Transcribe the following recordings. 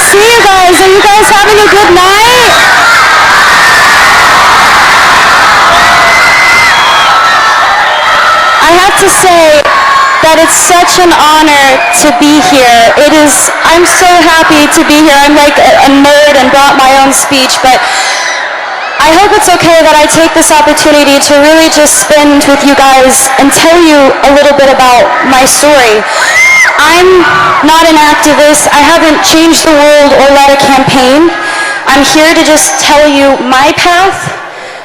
see you guys. Are you guys having a good night? I have to say that it's such an honor to be here. I'm so happy to be here. I'm like a nerd and brought my own speech, but I hope it's okay that I take this opportunity to really just spend with you guys and tell you a little bit about my story. I'm not an activist. I haven't changed the world or led a campaign. I'm here to just tell you my path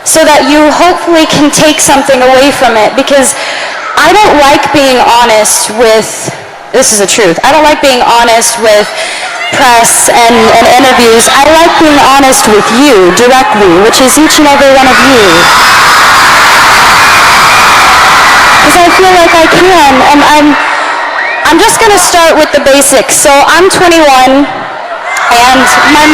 so that you hopefully can take something away from it, because I don't like being honest with, this is the truth, I don't like being honest with press and interviews. I like being honest with you directly, which is each and every one of you. Because I feel like I can, and I'm just going to start with the basics. So I'm 21, and my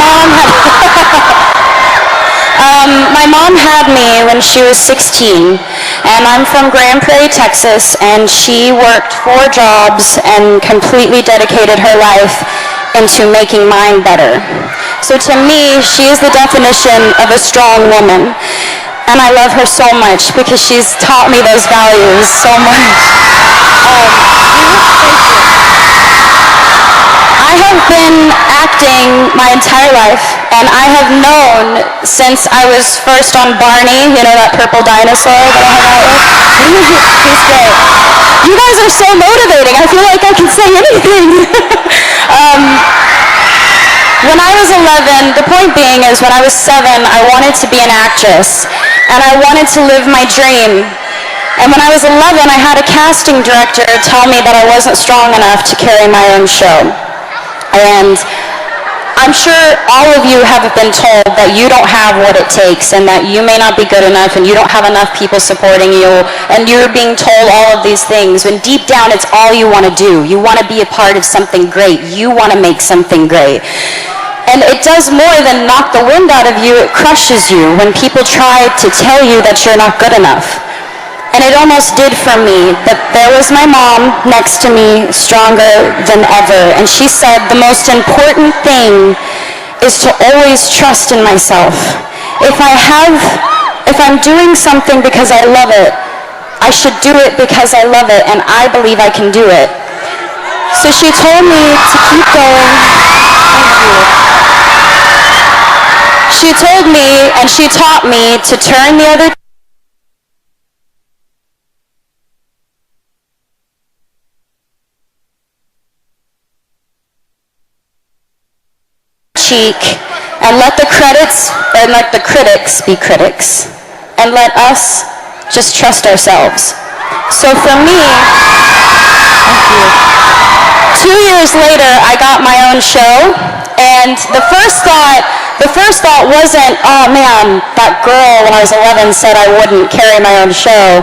mom had me when she was 16, and I'm from Grand Prairie, Texas, and she worked 4 jobs and completely dedicated her life into making mine better. So to me, she is the definition of a strong woman, and I love her so much because she's taught me those values so much. I have been acting my entire life, and I have known since I was first on Barney, you know, that purple dinosaur that I hung out with. He's great. You guys are so motivating. I feel like I can say anything. When I was 11, the point being is when I was 7, I wanted to be an actress, and I wanted to live my dream. And when I was 11, I had a casting director tell me that I wasn't strong enough to carry my own show. And I'm sure all of you have been told that you don't have what it takes, and that you may not be good enough, and you don't have enough people supporting you, and you're being told all of these things, when deep down it's all you want to do. You want to be a part of something great. You want to make something great. And it does more than knock the wind out of you. It crushes you when people try to tell you that you're not good enough. And it almost did for me, but there was my mom next to me, stronger than ever, and she said the most important thing is to always trust in myself. If I'm doing something because I love it, I should do it because I love it, and I believe I can do it. So she told me to keep going. Thank you. She told me, and she taught me to turn the other cheek, and let the critics be critics, and let us just trust ourselves. So for me, 2 years later, I got my own show, and the first thought wasn't, oh man, that girl when I was 11 said I wouldn't carry my own show,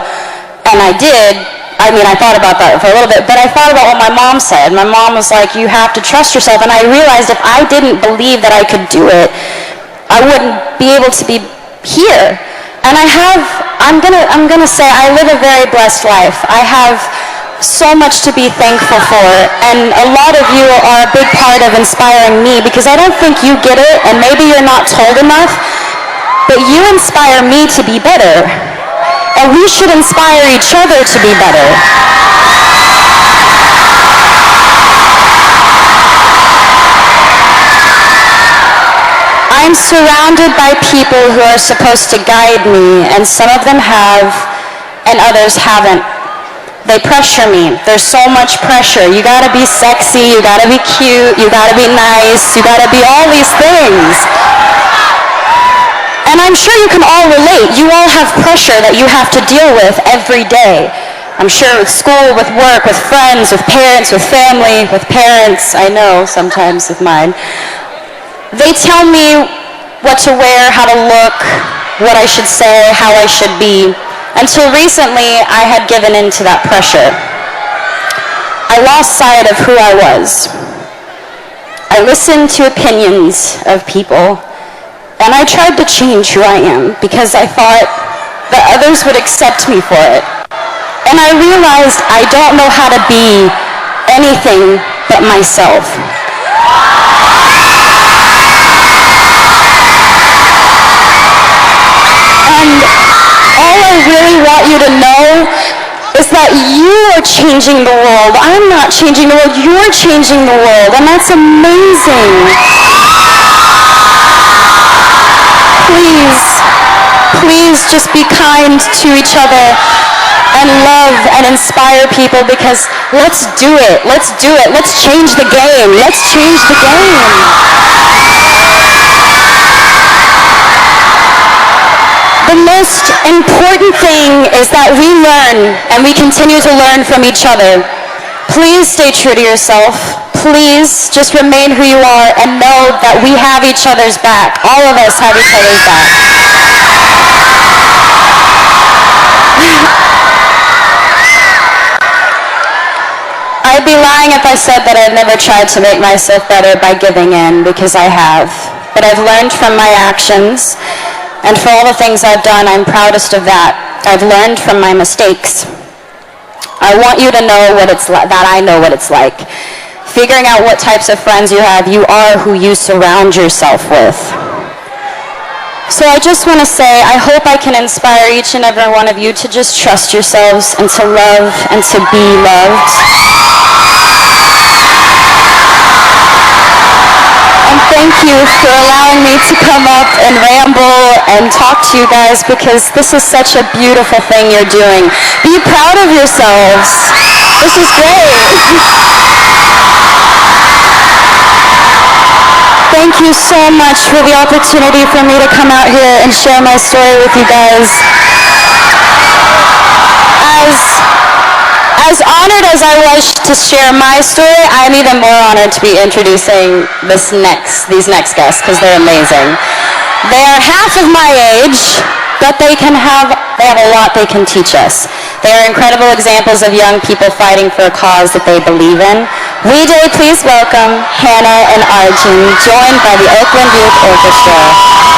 and I did. I mean, I thought about that for a little bit, but I thought about what my mom said. My mom was like, you have to trust yourself, and I realized if I didn't believe that I could do it, I wouldn't be able to be here. And I'm gonna say I live a very blessed life. I have so much to be thankful for, and a lot of you are a big part of inspiring me, because I don't think you get it, and maybe you're not told enough, but you inspire me to be better. And we should inspire each other to be better. I'm surrounded by people who are supposed to guide me, and some of them have, and others haven't. They pressure me. There's so much pressure. You gotta be sexy, you gotta be cute, you gotta be nice, you gotta be all these things. And I'm sure you can all relate. You all have pressure that you have to deal with every day. I'm sure with school, with work, with friends, with parents, with family, with parents, I know sometimes with mine. They tell me what to wear, how to look, what I should say, how I should be. Until recently, I had given in to that pressure. I lost sight of who I was. I listened to opinions of people, and I tried to change who I am because I thought that others would accept me for it. And I realized I don't know how to be anything but myself. I really want you to know is that you are changing the world. I'm not changing the world, you're changing the world, and that's amazing. Please just be kind to each other and love and inspire people, because let's do it. Let's change the game. Let's change the game. The most important thing is that we learn and we continue to learn from each other. Please stay true to yourself. Please just remain who you are and know that we have each other's back. All of us have each other's back. I'd be lying if I said that I've never tried to make myself better by giving in, because I have. But I've learned from my actions, and for all the things I've done, I'm proudest of that. I've learned from my mistakes. I want you to know what it's like, that I know what it's like. Figuring out what types of friends you have, you are who you surround yourself with. So I just want to say, I hope I can inspire each and every one of you to just trust yourselves and to love and to be loved. And thank you for allowing me to come up and ramble and talk to you guys, because this is such a beautiful thing you're doing. Be proud of yourselves. This is great. Thank you so much for the opportunity for me to come out here and share my story with you guys. As honored as I was to share my story, I'm even more honored to be introducing these next guests, because they're amazing. They are half of my age, but they have a lot they can teach us. They are incredible examples of young people fighting for a cause that they believe in. Please welcome Hannah and Arjun, joined by the Oakland Youth Orchestra.